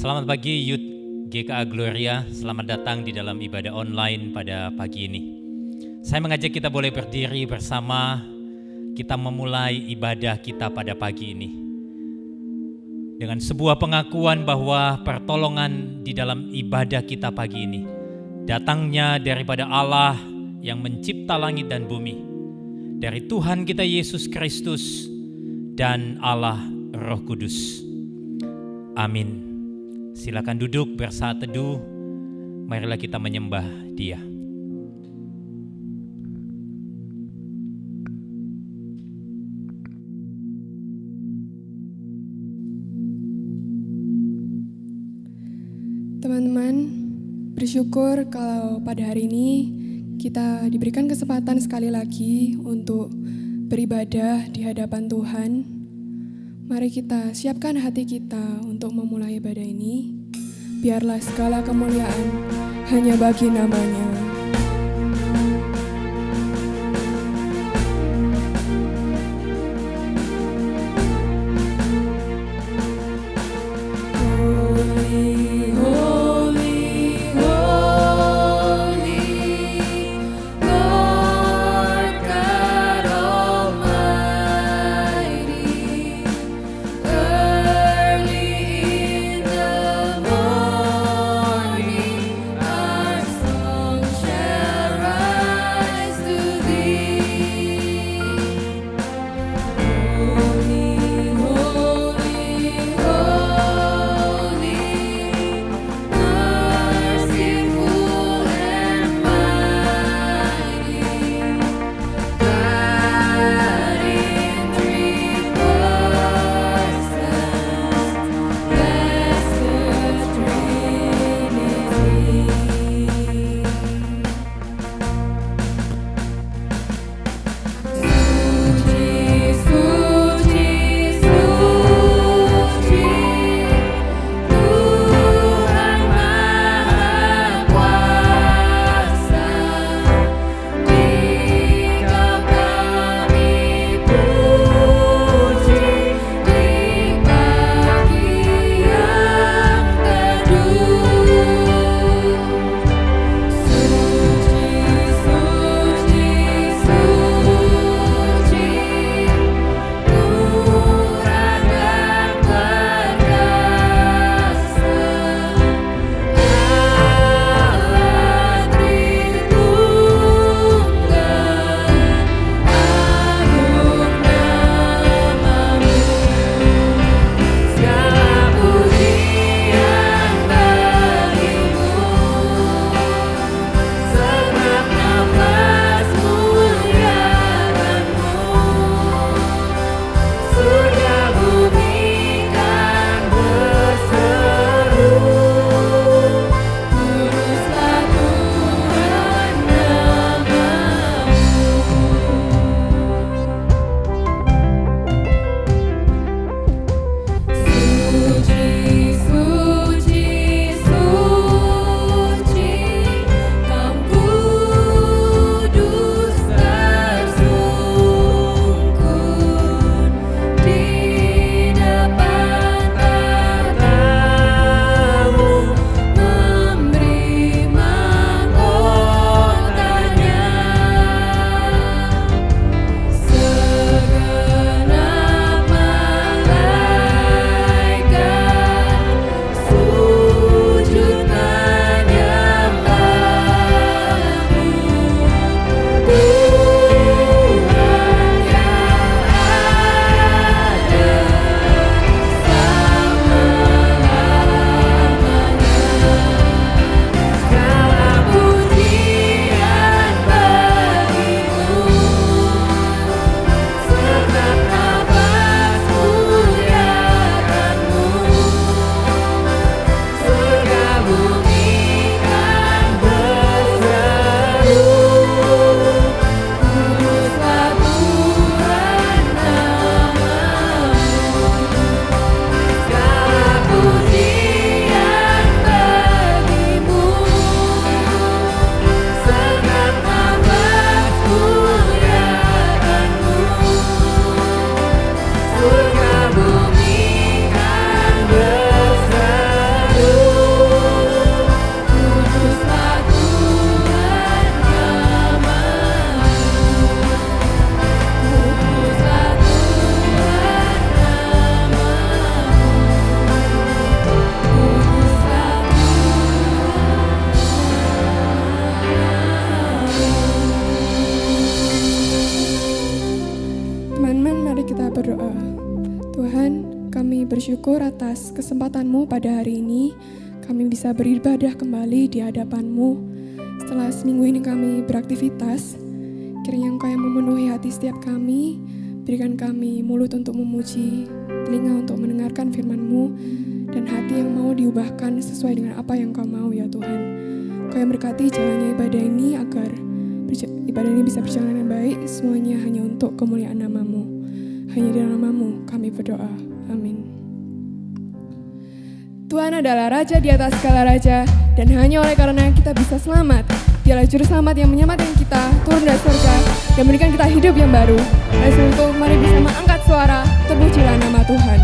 Selamat pagi Youth GKA Gloria, selamat datang di dalam ibadah online pada pagi ini. Saya mengajak kita boleh berdiri bersama, kita memulai ibadah kita pada pagi ini dengan sebuah pengakuan bahwa pertolongan di dalam ibadah kita pagi ini datangnya daripada Allah yang mencipta langit dan bumi, dari Tuhan kita Yesus Kristus dan Allah Roh Kudus. Amin. Silakan duduk bersaat teduh, marilah kita menyembah Dia. Teman-teman, bersyukur kalau pada hari ini kita diberikan kesempatan sekali lagi untuk beribadah di hadapan Tuhan. Mari kita siapkan hati kita untuk memulai ibadah ini. Biarlah segala kemuliaan hanya bagi nama-Nya. Shall bersyukur atas kesempatan-Mu pada hari ini. Kami bisa beribadah kembali di hadapan-Mu. Setelah seminggu ini kami beraktivitas, kiranya Engkau yang memenuhi hati setiap kami. Berikan kami mulut untuk memuji, telinga untuk mendengarkan firman-Mu, dan hati yang mau diubahkan sesuai dengan apa yang Engkau mau ya Tuhan. Engkau yang berkati jalannya ibadah ini agar ibadah ini bisa berjalan dengan baik, semuanya hanya untuk kemuliaan nama-Mu. Hanya di dalam nama-Mu kami berdoa. Amin. Tuhan adalah Raja di atas segala raja, dan hanya oleh karena kita bisa selamat. Dialah Juru Selamat yang menyelamatkan kita turun dari surga dan memberikan kita hidup yang baru. Oleh sebab itu, mari bersama angkat suara, terpujilah nama Tuhan.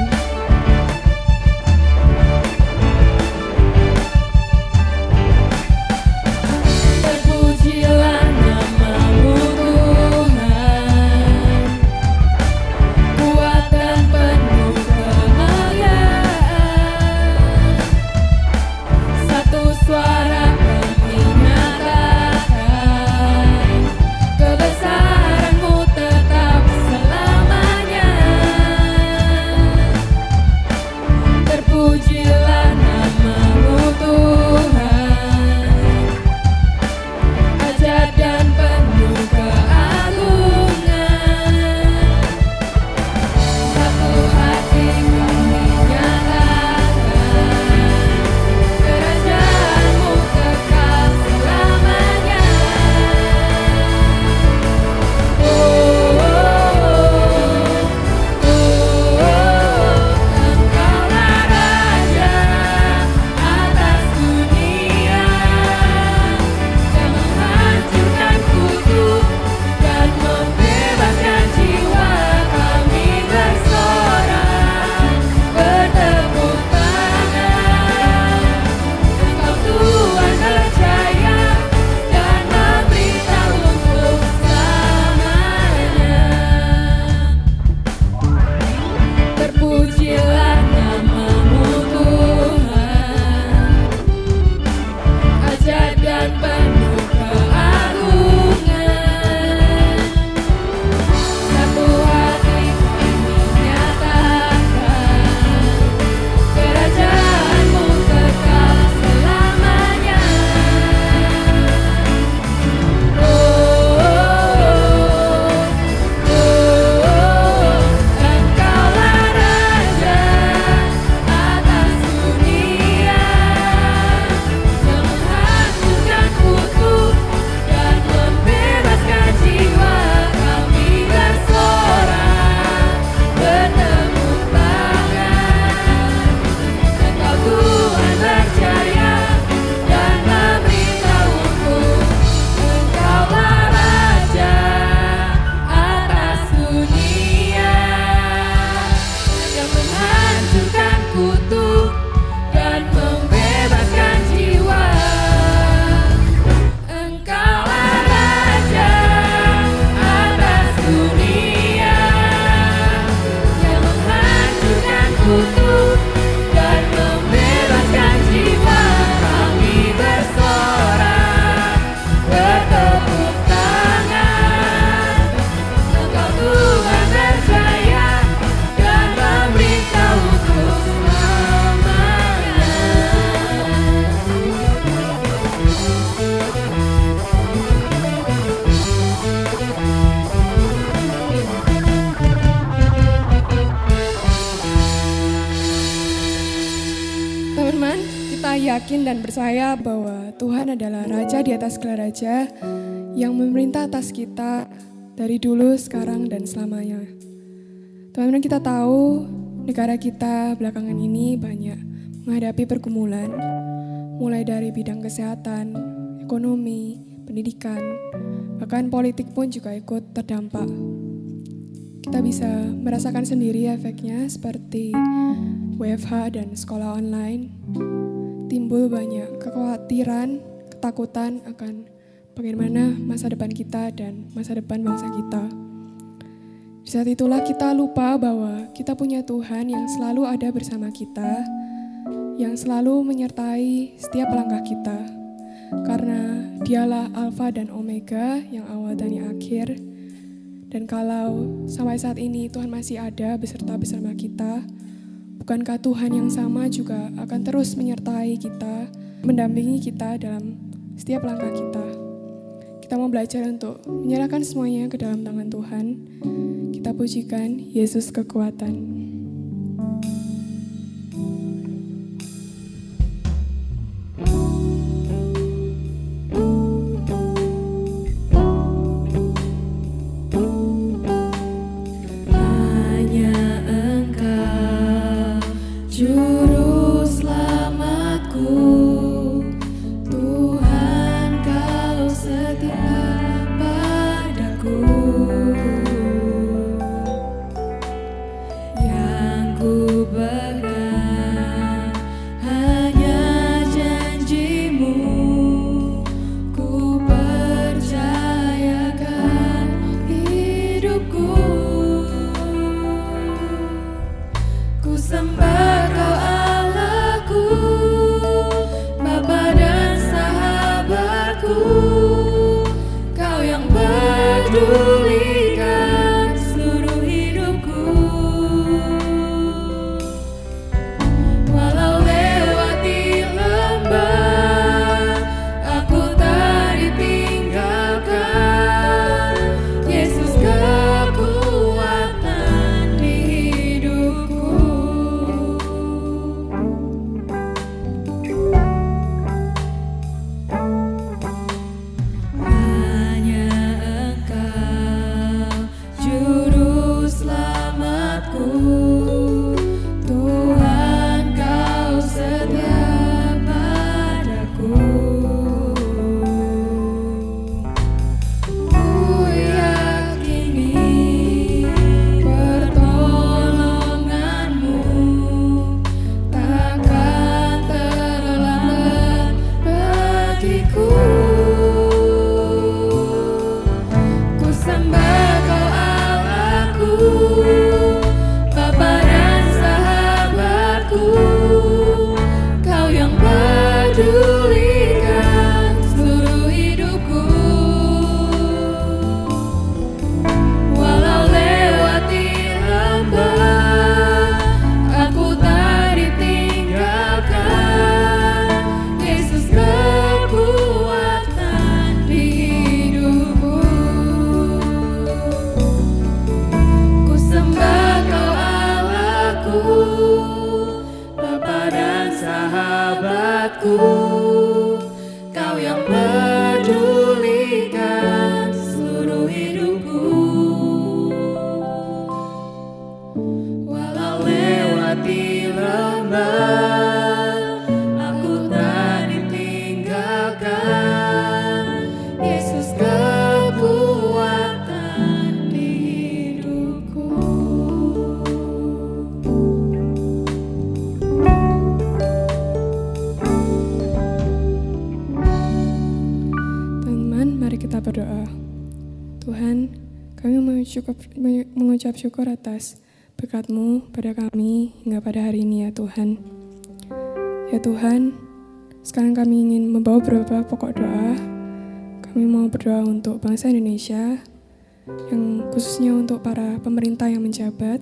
Yakin dan percaya bahwa Tuhan adalah Raja di atas segala raja yang memerintah atas kita dari dulu, sekarang, dan selamanya. Teman-teman, kita tahu negara kita belakangan ini banyak menghadapi pergumulan, mulai dari bidang kesehatan, ekonomi, pendidikan, bahkan politik pun juga ikut terdampak. Kita bisa merasakan sendiri efeknya seperti WFH dan sekolah online. Timbul banyak kekhawatiran, ketakutan akan bagaimana masa depan kita dan masa depan bangsa kita. Di saat itulah kita lupa bahwa kita punya Tuhan yang selalu ada bersama kita, yang selalu menyertai setiap langkah kita. Karena Dialah Alfa dan Omega, yang awal dan yang akhir. Dan kalau sampai saat ini Tuhan masih ada bersama kita, bukankah Tuhan yang sama juga akan terus menyertai kita, mendampingi kita dalam setiap langkah kita. Kita mau belajar untuk menyerahkan semuanya ke dalam tangan Tuhan. Kita pujikan Yesus kekuatan. Juru selamatku, Tuhan Kau setia padaku. Yang ku pegang hanya janji-Mu, ku percayakan hidupku. Ku sembah Kau Allahku, Bapa dan sahabatku, Kau yang pedulikan seluruh hidupku. Walau lewati lembah, aku tak ditinggalkan. Yesus kekuatan di hidupku. Hanya Engkau juru selamatku, Tuhan Kau setia padaku. Ku yakini pertolongan-Mu takkan terlambat bagiku. Ku sembah Kau Allahku, Bapa dan sahabatku, Kau yang pedulikan seluruh hidupku. Walau lewati lembah, aku tak ditinggalkan. Yesus kekuatan di hidupku. Ku sembah Kau Allahku, Bapa dan sahabatku, Kau yang pedulikan seluruh hidupku. Walau lewati lembah, aku tak ditinggalkan. Yesus kekuatan di hidupku. Teman-teman, mari kita berdoa. Tuhan, kami mengucap syukur atas berkat-Mu pada kami hingga pada hari ini ya Tuhan. Ya Tuhan, sekarang kami ingin membawa beberapa pokok doa. Kami mau berdoa untuk bangsa Indonesia, yang khususnya untuk para pemerintah yang menjabat.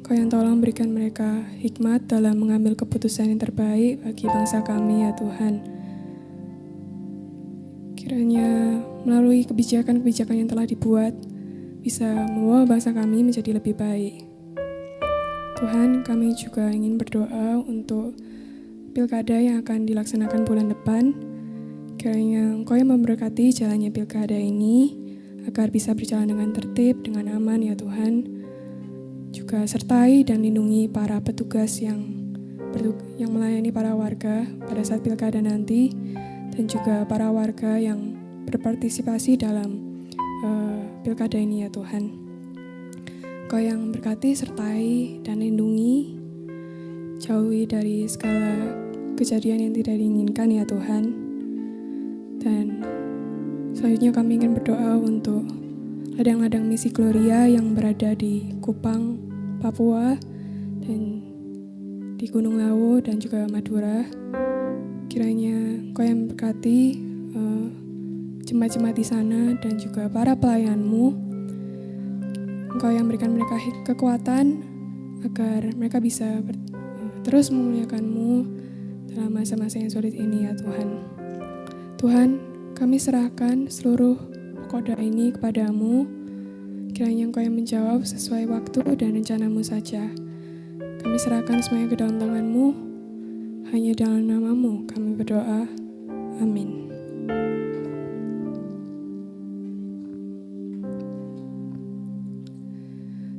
Kau yang tolong berikan mereka hikmat dalam mengambil keputusan yang terbaik bagi bangsa kami ya Tuhan. Kiranya melalui kebijakan-kebijakan yang telah dibuat bisa membawa bangsa kami menjadi lebih baik. Tuhan, kami juga ingin berdoa untuk pilkada yang akan dilaksanakan bulan depan. Kiranya Engkau yang memberkati jalannya pilkada ini agar bisa berjalan dengan tertib, dengan aman ya Tuhan. Juga sertai dan lindungi para petugas yang melayani para warga pada saat pilkada nanti, dan juga para warga yang berpartisipasi dalam pilkada ini ya Tuhan. Kau yang berkati, sertai, dan lindungi, jauhi dari segala kejadian yang tidak diinginkan ya Tuhan. Dan selanjutnya kami ingin berdoa untuk ladang-ladang misi Gloria yang berada di Kupang, Papua, dan di Gunung Lawu dan juga Madura. Kiranya Kau yang berkati jemaat-jemaat di sana dan juga para pelayan-Mu. Engkau yang berikan mereka kekuatan agar mereka bisa terus memuliakan-Mu dalam masa-masa yang sulit ini ya Tuhan. Tuhan, kami serahkan seluruh koda ini kepadamu, kiranya Engkau yang menjawab sesuai waktu dan rencana-Mu saja. Kami serahkan semuanya ke dalam tangan-Mu, hanya dalam nama-Mu kami berdoa, amin.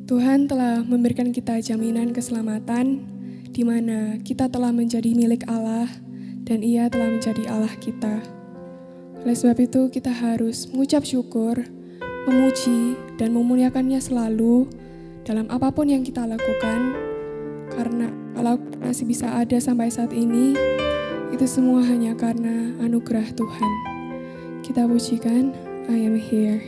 Tuhan telah memberikan kita jaminan keselamatan, di mana kita telah menjadi milik Allah dan Ia telah menjadi Allah kita. Oleh sebab itu kita harus mengucap syukur, memuji dan memuliakannya selalu dalam apapun yang kita lakukan, karena kalau masih bisa ada sampai saat ini, itu semua hanya karena anugerah Tuhan. Kita pujikan, I am here.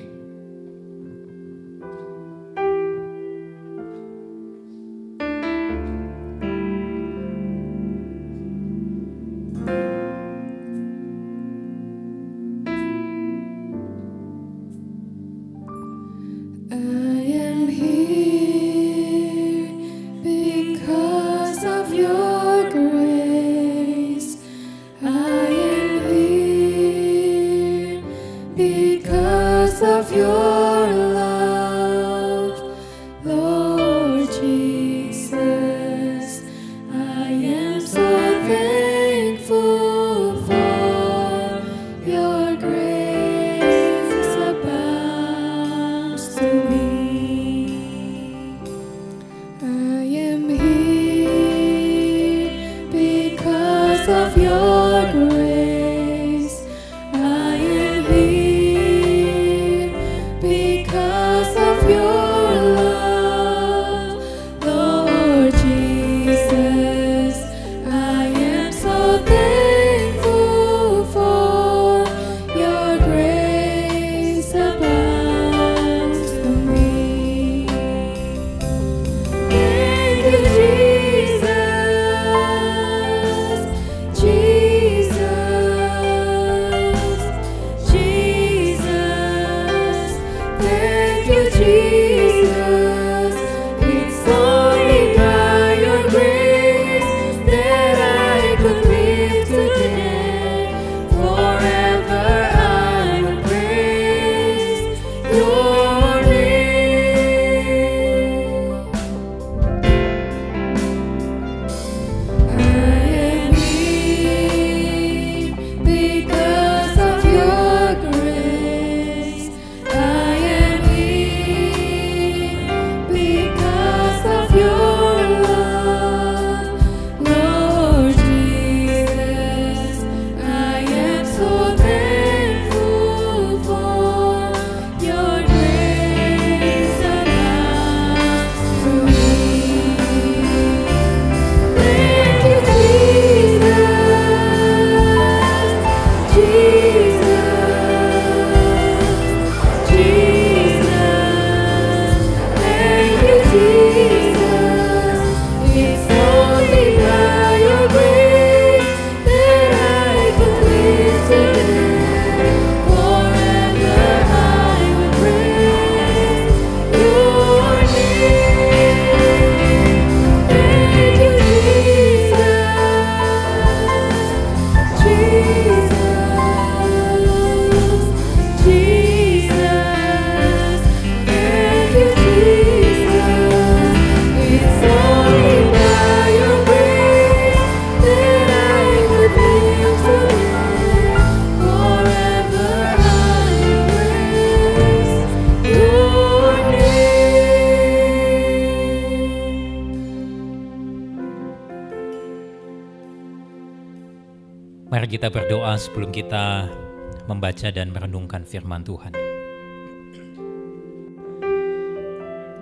Mari kita berdoa sebelum kita membaca dan merenungkan firman Tuhan.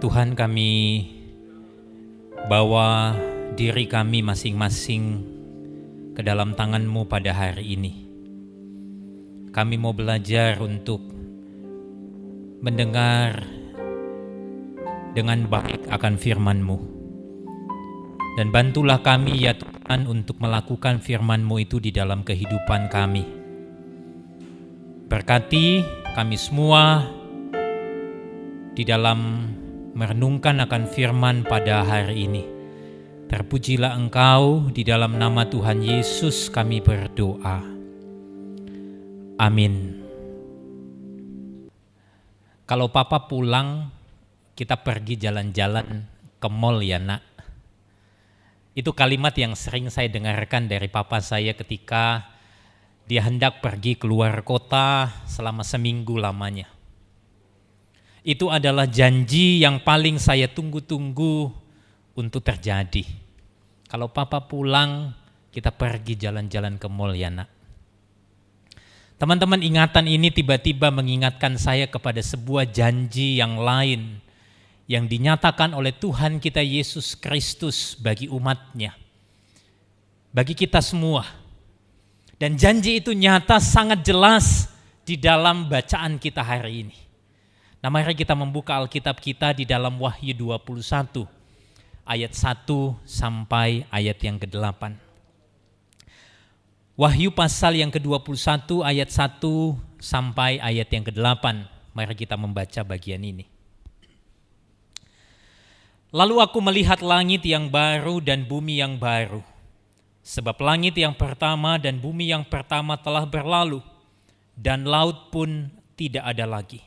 Tuhan, kami bawa diri kami masing-masing ke dalam tangan-Mu pada hari ini. Kami mau belajar untuk mendengar dengan baik akan firman-Mu. Dan bantulah kami ya Tuhan untuk melakukan firman-Mu itu di dalam kehidupan kami. Berkati kami semua di dalam merenungkan akan firman pada hari ini. Terpujilah Engkau, di dalam nama Tuhan Yesus kami berdoa. Amin. Kalau papa pulang, kita pergi jalan-jalan ke mall ya nak. Itu kalimat yang sering saya dengarkan dari papa saya ketika dia hendak pergi keluar kota selama seminggu lamanya. Itu adalah janji yang paling saya tunggu-tunggu untuk terjadi. Kalau papa pulang, kita pergi jalan-jalan ke mall ya nak. Teman-teman, ingatan ini tiba-tiba mengingatkan saya kepada sebuah janji yang lain yang dinyatakan oleh Tuhan kita Yesus Kristus bagi umatnya, bagi kita semua. Dan janji itu nyata sangat jelas di dalam bacaan kita hari ini. Nah, mari kita membuka Alkitab kita di dalam Wahyu 21 ayat 1 sampai ayat yang ke-8. Wahyu pasal yang ke-21 ayat 1 sampai ayat yang ke-8. Mari kita membaca bagian ini. Lalu aku melihat langit yang baru dan bumi yang baru. Sebab langit yang pertama dan bumi yang pertama telah berlalu, dan laut pun tidak ada lagi.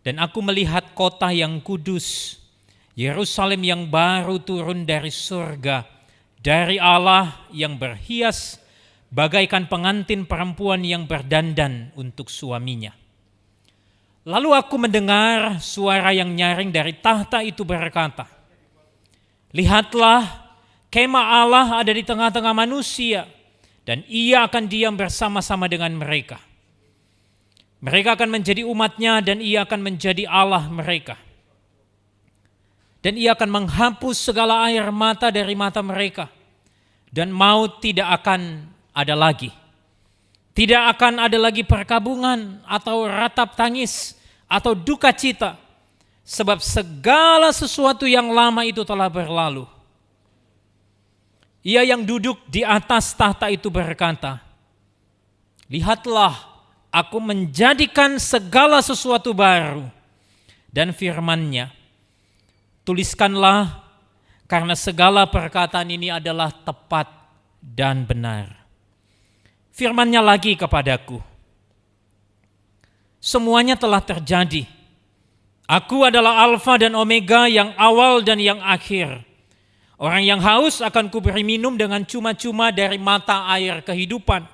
Dan aku melihat kota yang kudus, Yerusalem yang baru turun dari surga, dari Allah yang berhias bagaikan pengantin perempuan yang berdandan untuk suaminya. Lalu aku mendengar suara yang nyaring dari tahta itu berkata, "Lihatlah, kemah Allah ada di tengah-tengah manusia, dan ia akan diam bersama-sama dengan mereka. Mereka akan menjadi umatnya dan ia akan menjadi Allah mereka. Dan ia akan menghapus segala air mata dari mata mereka, dan maut tidak akan ada lagi. Tidak akan ada lagi perkabungan atau ratap tangis atau duka cita, sebab segala sesuatu yang lama itu telah berlalu." Ia yang duduk di atas tahta itu berkata, "Lihatlah, aku menjadikan segala sesuatu baru." Dan firman-Nya, "Tuliskanlah, karena segala perkataan ini adalah tepat dan benar." Firman-Nya lagi kepadaku, "Semuanya telah terjadi. Aku adalah Alfa dan Omega, yang awal dan yang akhir. Orang yang haus akan kuberi minum dengan cuma-cuma dari mata air kehidupan.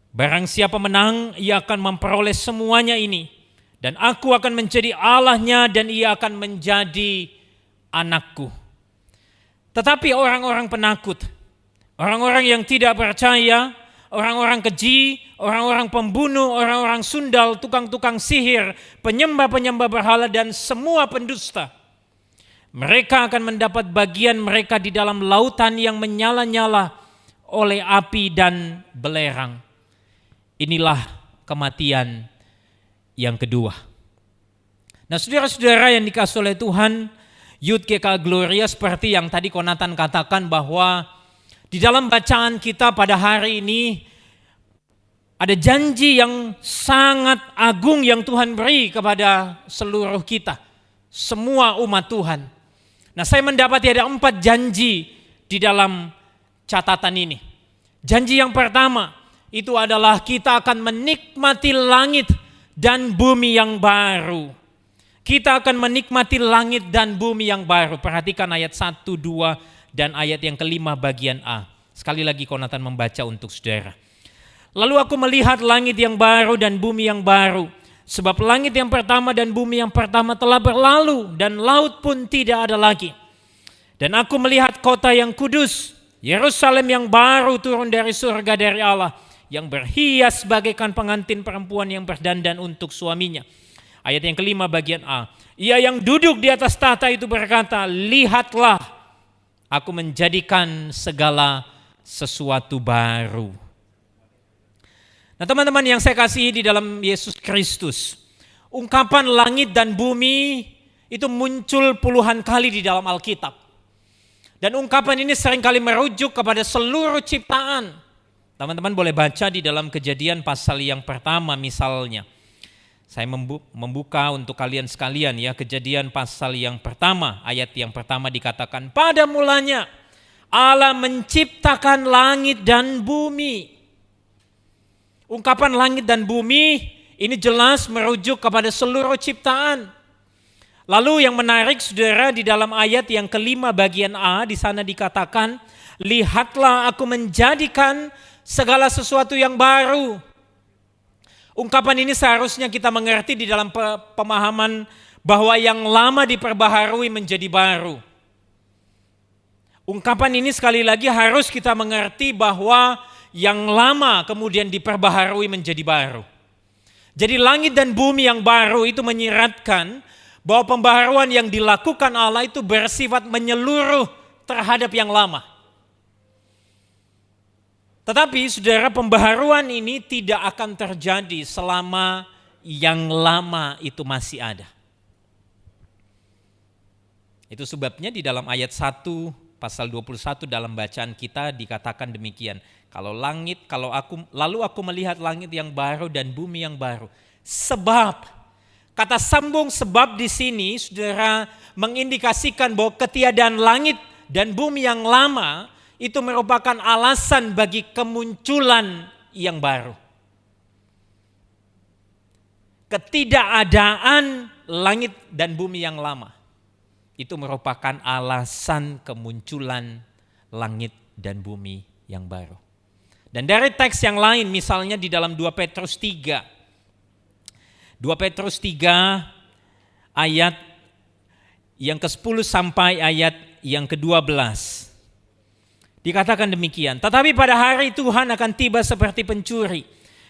Barang siapa menang, ia akan memperoleh semuanya ini. Dan aku akan menjadi Allahnya dan ia akan menjadi anakku." Tetapi orang-orang penakut, orang-orang yang tidak percaya, orang-orang keji, orang-orang pembunuh, orang-orang sundal, tukang-tukang sihir, penyembah-penyembah berhala dan semua pendusta, mereka akan mendapat bagian mereka di dalam lautan yang menyala-nyala oleh api dan belerang. Inilah kematian yang kedua. Nah, saudara-saudara yang dikasihi oleh Tuhan, Yud Keka Gloria, seperti yang tadi Konatan katakan bahwa di dalam bacaan kita pada hari ini ada janji yang sangat agung yang Tuhan beri kepada seluruh kita, semua umat Tuhan. Nah, saya mendapati ada 4 janji di dalam catatan ini. Janji yang pertama itu adalah kita akan menikmati langit dan bumi yang baru. Kita akan menikmati langit dan bumi yang baru. Perhatikan ayat 1, 2, dan ayat yang kelima bagian A. Sekali lagi Konatan membaca untuk saudara. "Lalu aku melihat langit yang baru dan bumi yang baru. Sebab langit yang pertama dan bumi yang pertama telah berlalu, dan laut pun tidak ada lagi. Dan aku melihat kota yang kudus, Yerusalem yang baru turun dari surga dari Allah, yang berhias bagaikan pengantin perempuan yang berdandan untuk suaminya." Ayat yang kelima bagian A. "Ia yang duduk di atas tahta itu berkata, lihatlah, aku menjadikan segala sesuatu baru." Nah, teman-teman yang saya kasihi di dalam Yesus Kristus, ungkapan langit dan bumi itu muncul puluhan kali di dalam Alkitab. Dan ungkapan ini seringkali merujuk kepada seluruh ciptaan. Teman-teman boleh baca di dalam Kejadian pasal yang pertama misalnya. Saya membuka untuk kalian sekalian ya, Kejadian pasal yang pertama, ayat yang pertama dikatakan, pada mulanya Allah menciptakan langit dan bumi. Ungkapan langit dan bumi ini jelas merujuk kepada seluruh ciptaan. Lalu yang menarik saudara, di dalam ayat yang kelima bagian A di sana dikatakan, lihatlah aku menjadikan segala sesuatu yang baru. Ungkapan ini seharusnya kita mengerti di dalam pemahaman bahwa yang lama diperbaharui menjadi baru. Ungkapan ini sekali lagi harus kita mengerti bahwa yang lama kemudian diperbaharui menjadi baru. Jadi langit dan bumi yang baru itu menyiratkan bahwa pembaharuan yang dilakukan Allah itu bersifat menyeluruh terhadap yang lama. Tetapi saudara, pembaharuan ini tidak akan terjadi selama yang lama itu masih ada. Itu sebabnya di dalam ayat 1 pasal 21 dalam bacaan kita dikatakan demikian. Lalu aku melihat langit yang baru dan bumi yang baru. Sebab, kata sambung sebab di sini saudara mengindikasikan bahwa ketiadaan langit dan bumi yang lama itu merupakan alasan bagi kemunculan yang baru. Ketidakadaan langit dan bumi yang lama itu merupakan alasan kemunculan langit dan bumi yang baru. Dan dari teks yang lain, misalnya di dalam 2 Petrus 3. 2 Petrus 3 ayat yang ke-10 sampai ayat yang ke-12. Dikatakan demikian, tetapi pada hari Tuhan akan tiba seperti pencuri.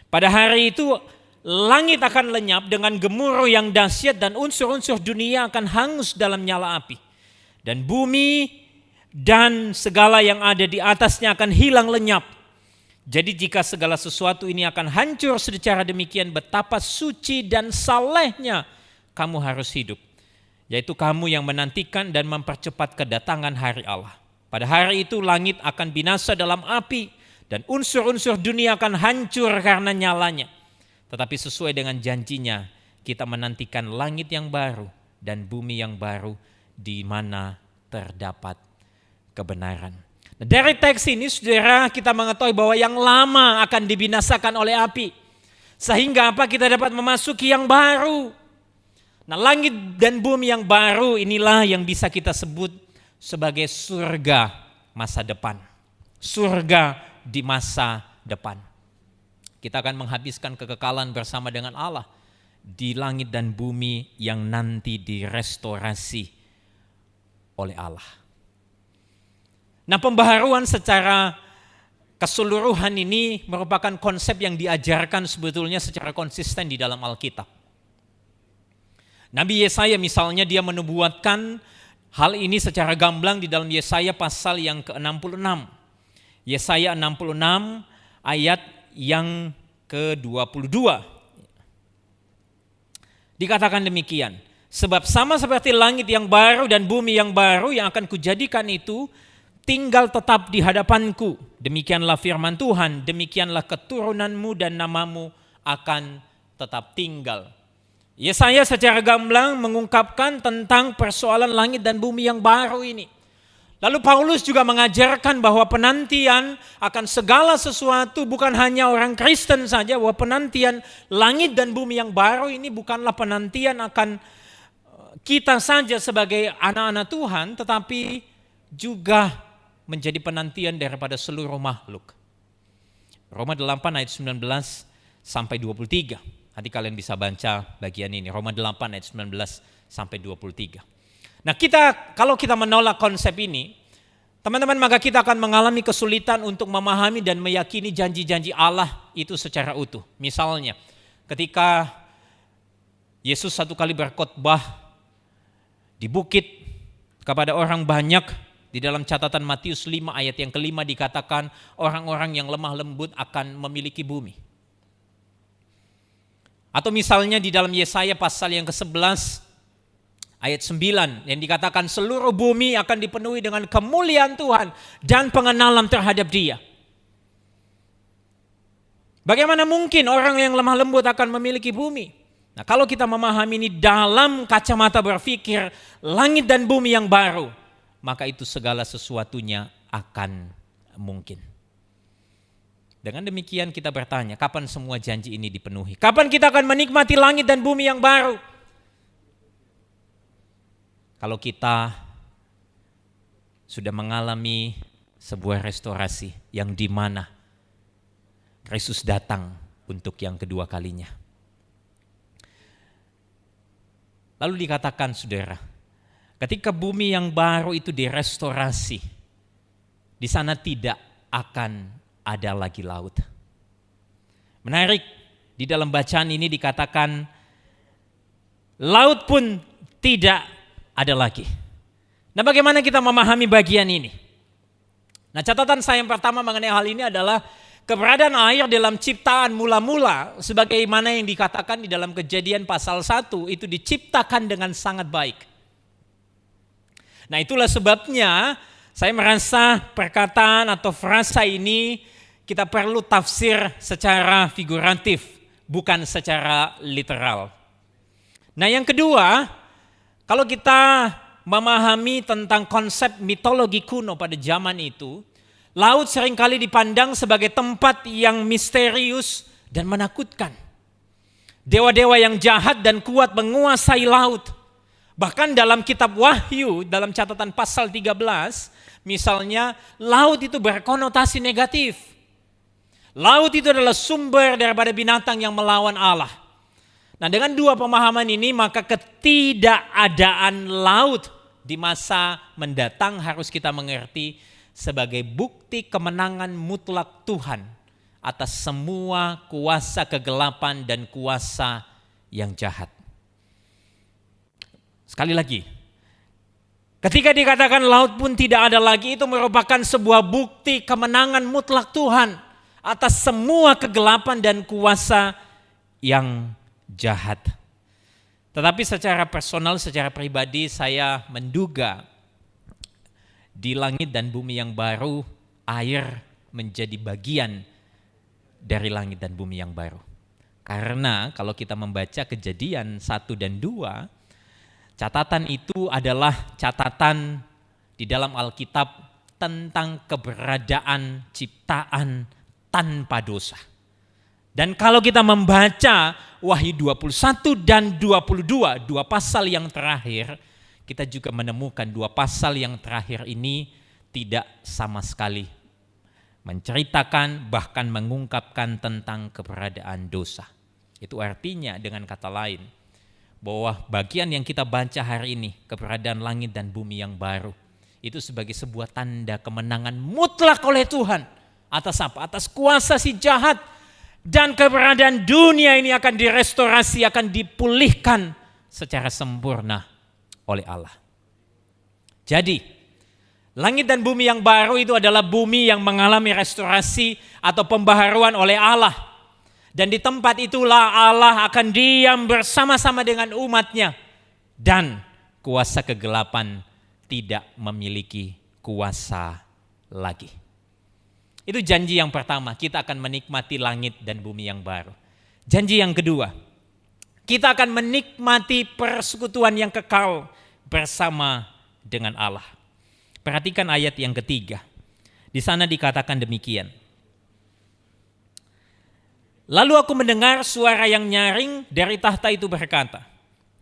Pada hari itu langit akan lenyap dengan gemuruh yang dahsyat dan unsur-unsur dunia akan hangus dalam nyala api. Dan bumi dan segala yang ada di atasnya akan hilang lenyap. Jadi jika segala sesuatu ini akan hancur secara demikian, betapa suci dan salehnya kamu harus hidup. Yaitu kamu yang menantikan dan mempercepat kedatangan hari Allah. Pada hari itu langit akan binasa dalam api dan unsur-unsur dunia akan hancur karena nyalanya. Tetapi sesuai dengan janjinya, kita menantikan langit yang baru dan bumi yang baru di mana terdapat kebenaran. Nah, dari teks ini saudara kita mengetahui bahwa yang lama akan dibinasakan oleh api. Sehingga apa? Kita dapat memasuki yang baru. Nah, langit dan bumi yang baru inilah yang bisa kita sebut sebagai surga masa depan. Surga di masa depan. Kita akan menghabiskan kekekalan bersama dengan Allah di langit dan bumi yang nanti direstorasi oleh Allah. Nah, pembaharuan secara keseluruhan ini merupakan konsep yang diajarkan sebetulnya secara konsisten di dalam Alkitab. Nabi Yesaya misalnya dia menubuatkan hal ini secara gamblang di dalam Yesaya pasal yang ke-66. Yesaya 66 ayat yang ke-22. Dikatakan demikian, sebab sama seperti langit yang baru dan bumi yang baru yang akan kujadikan itu tinggal tetap di hadapanku. Demikianlah firman Tuhan, demikianlah keturunanmu dan namamu akan tetap tinggal. Yesaya secara gamblang mengungkapkan tentang persoalan langit dan bumi yang baru ini. Lalu Paulus juga mengajarkan bahwa penantian akan segala sesuatu bukan hanya orang Kristen saja, bahwa penantian langit dan bumi yang baru ini bukanlah penantian akan kita saja sebagai anak-anak Tuhan, tetapi juga menjadi penantian daripada seluruh makhluk. Roma 8 ayat 19 sampai 23. Nanti kalian bisa baca bagian ini, Roma 8 ayat 19 sampai 23. Nah, kalau kita menolak konsep ini, teman-teman, maka kita akan mengalami kesulitan untuk memahami dan meyakini janji-janji Allah itu secara utuh. Misalnya, ketika Yesus satu kali berkhotbah di bukit kepada orang banyak, di dalam catatan Matius 5 ayat yang kelima dikatakan orang-orang yang lemah lembut akan memiliki bumi. Atau misalnya di dalam Yesaya pasal yang ke-11 ayat 9 yang dikatakan seluruh bumi akan dipenuhi dengan kemuliaan Tuhan dan pengenalan terhadap Dia. Bagaimana mungkin orang yang lemah lembut akan memiliki bumi? Nah, kalau kita memahami ini dalam kacamata berpikir langit dan bumi yang baru, maka itu segala sesuatunya akan mungkin. Dengan demikian kita bertanya, kapan semua janji ini dipenuhi? Kapan kita akan menikmati langit dan bumi yang baru? Kalau kita sudah mengalami sebuah restorasi yang di mana Kristus datang untuk yang kedua kalinya. Lalu dikatakan saudara, ketika bumi yang baru itu direstorasi, di sana tidak akan ada lagi laut. Menarik, di dalam bacaan ini dikatakan laut pun tidak ada lagi. Nah, bagaimana kita memahami bagian ini? Nah, catatan saya yang pertama mengenai hal ini adalah keberadaan air dalam ciptaan mula-mula sebagaimana yang dikatakan di dalam Kejadian pasal 1 itu diciptakan dengan sangat baik. Nah, itulah sebabnya saya merasa perkataan atau frasa ini kita perlu tafsir secara figuratif, bukan secara literal. Nah, yang kedua, kalau kita memahami tentang konsep mitologi kuno pada zaman itu, laut seringkali dipandang sebagai tempat yang misterius dan menakutkan. Dewa-dewa yang jahat dan kuat menguasai laut. Bahkan dalam kitab Wahyu, dalam catatan pasal 13, misalnya laut itu berkonotasi negatif. Laut itu adalah sumber daripada binatang yang melawan Allah. Nah, dengan dua pemahaman ini maka ketidakadaan laut di masa mendatang harus kita mengerti sebagai bukti kemenangan mutlak Tuhan atas semua kuasa kegelapan dan kuasa yang jahat. Sekali lagi, ketika dikatakan laut pun tidak ada lagi, itu merupakan sebuah bukti kemenangan mutlak Tuhan atas semua kegelapan dan kuasa yang jahat. Tetapi secara personal, secara pribadi saya menduga di langit dan bumi yang baru, air menjadi bagian dari langit dan bumi yang baru. Karena kalau kita membaca Kejadian 1 dan 2, catatan itu adalah catatan di dalam Alkitab tentang keberadaan ciptaan tanpa dosa. Dan kalau kita membaca Wahyu 21 dan 22, dua pasal yang terakhir, kita juga menemukan dua pasal yang terakhir ini tidak sama sekali menceritakan bahkan mengungkapkan tentang keberadaan dosa. Itu artinya dengan kata lain bahwa bagian yang kita baca hari ini, keberadaan langit dan bumi yang baru, itu sebagai sebuah tanda kemenangan mutlak oleh Tuhan. Atas apa? Atas kuasa si jahat, dan keberadaan dunia ini akan direstorasi, akan dipulihkan secara sempurna oleh Allah. Jadi, langit dan bumi yang baru itu adalah bumi yang mengalami restorasi atau pembaharuan oleh Allah. Dan di tempat itulah Allah akan diam bersama-sama dengan umatnya. Dan kuasa kegelapan tidak memiliki kuasa lagi. Itu janji yang pertama, kita akan menikmati langit dan bumi yang baru. Janji yang kedua, kita akan menikmati persekutuan yang kekal bersama dengan Allah. Perhatikan ayat yang ketiga. Di sana dikatakan demikian. Lalu aku mendengar suara yang nyaring dari tahta itu berkata,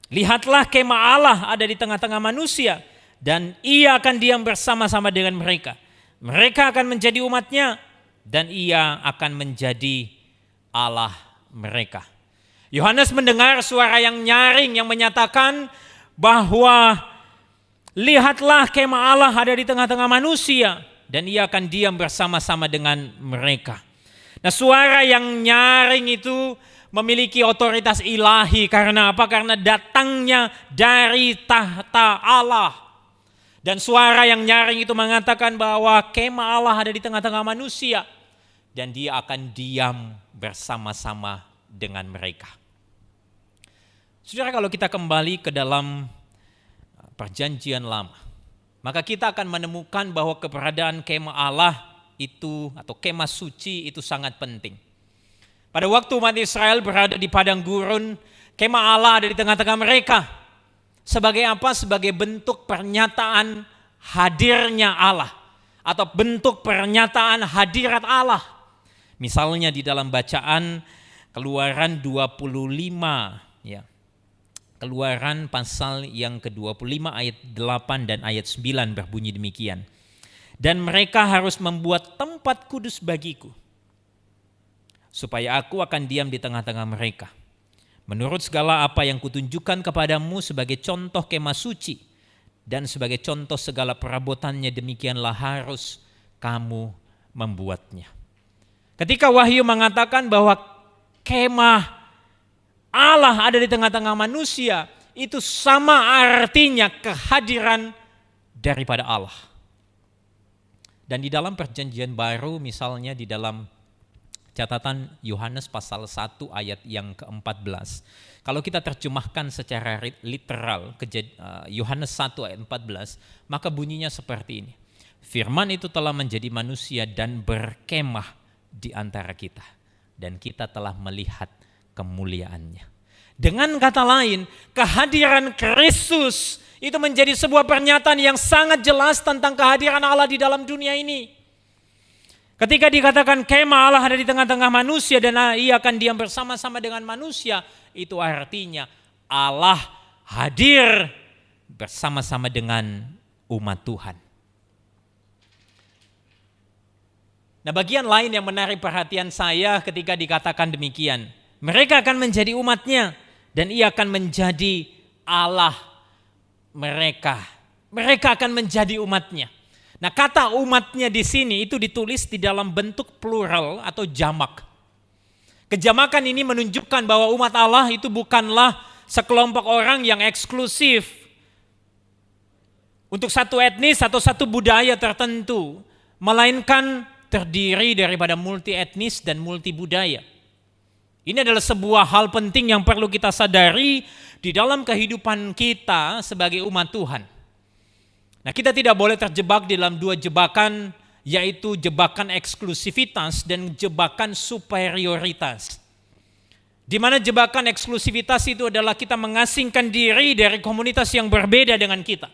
lihatlah kemah Allah ada di tengah-tengah manusia, dan ia akan diam bersama-sama dengan mereka. Mereka akan menjadi umatnya, dan ia akan menjadi Allah mereka. Yohanes mendengar suara yang nyaring yang menyatakan bahwa lihatlah kemah Allah ada di tengah-tengah manusia, dan ia akan diam bersama-sama dengan mereka. Nah, suara yang nyaring itu memiliki otoritas ilahi. Karena apa? Karena datangnya dari tahta Allah. Dan suara yang nyaring itu mengatakan bahwa kemah Allah ada di tengah-tengah manusia, dan dia akan diam bersama-sama dengan mereka. Saudara, kalau kita kembali ke dalam Perjanjian Lama, maka kita akan menemukan bahwa keberadaan kemah Allah itu atau kemah suci itu sangat penting. Pada waktu umat Israel berada di padang gurun, Kemah Allah ada di tengah-tengah mereka. Sebagai apa? Sebagai bentuk pernyataan hadirnya Allah. Atau bentuk pernyataan hadirat Allah. Misalnya di dalam bacaan Keluaran 25. Ya. Keluaran pasal yang ke-25 ayat 8 dan ayat 9 berbunyi demikian. Dan mereka harus membuat tempat kudus bagiku, supaya aku akan diam di tengah-tengah mereka. Menurut segala apa yang kutunjukkan kepadamu sebagai contoh kemah suci dan sebagai contoh segala perabotannya, demikianlah harus kamu membuatnya. Ketika Wahyu mengatakan bahwa kemah Allah ada di tengah-tengah manusia, itu sama artinya kehadiran daripada Allah. Dan di dalam perjanjian baru, misalnya di dalam catatan Yohanes pasal 1 ayat yang ke-14. Kalau kita terjemahkan secara literal Yohanes 1 ayat 14, maka bunyinya seperti ini. Firman itu telah menjadi manusia dan berkemah di antara kita, dan kita telah melihat kemuliaannya. Dengan kata lain, kehadiran Kristus itu menjadi sebuah pernyataan yang sangat jelas tentang kehadiran Allah di dalam dunia ini. Ketika dikatakan kemah Allah ada di tengah-tengah manusia dan ia akan diam bersama-sama dengan manusia, itu artinya Allah hadir bersama-sama dengan umat Tuhan. Nah, bagian lain yang menarik perhatian saya ketika dikatakan demikian, mereka akan menjadi umatnya dan ia akan menjadi Allah mereka. Mereka akan menjadi umatnya. Nah, kata umatnya di sini itu ditulis di dalam bentuk plural atau jamak. Kejamakan ini menunjukkan bahwa umat Allah itu bukanlah sekelompok orang yang eksklusif untuk satu etnis atau satu budaya tertentu, melainkan terdiri daripada multi etnis dan multi budaya. Ini adalah sebuah hal penting yang perlu kita sadari di dalam kehidupan kita sebagai umat Tuhan. Nah, kita tidak boleh terjebak dalam dua jebakan, yaitu jebakan eksklusivitas dan jebakan superioritas. Di mana jebakan eksklusivitas itu adalah kita mengasingkan diri dari komunitas yang berbeda dengan kita.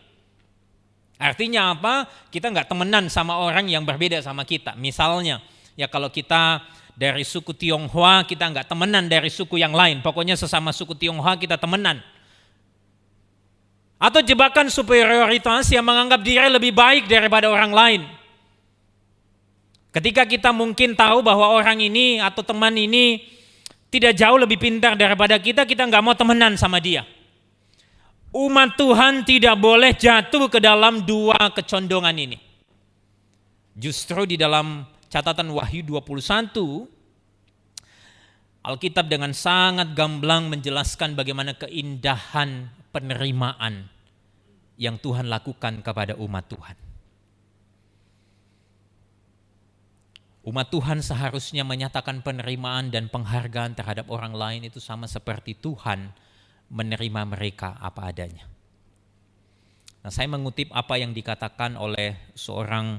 Artinya apa? Kita nggak temenan sama orang yang berbeda sama kita. Misalnya, ya kalau kita dari suku Tionghoa, kita nggak temenan dari suku yang lain. Pokoknya sesama suku Tionghoa kita temenan. Atau jebakan superioritas yang menganggap diri lebih baik daripada orang lain. Ketika kita mungkin tahu bahwa orang ini atau teman ini tidak jauh lebih pintar daripada kita, kita nggak mau temenan sama dia. Umat Tuhan tidak boleh jatuh ke dalam dua kecondongan ini. Justru di dalam catatan Wahyu 21, Alkitab dengan sangat gamblang menjelaskan bagaimana keindahan penerimaan yang Tuhan lakukan kepada umat Tuhan. Umat Tuhan seharusnya menyatakan penerimaan dan penghargaan terhadap orang lain itu sama seperti Tuhan menerima mereka apa adanya. Nah, saya mengutip apa yang dikatakan oleh seorang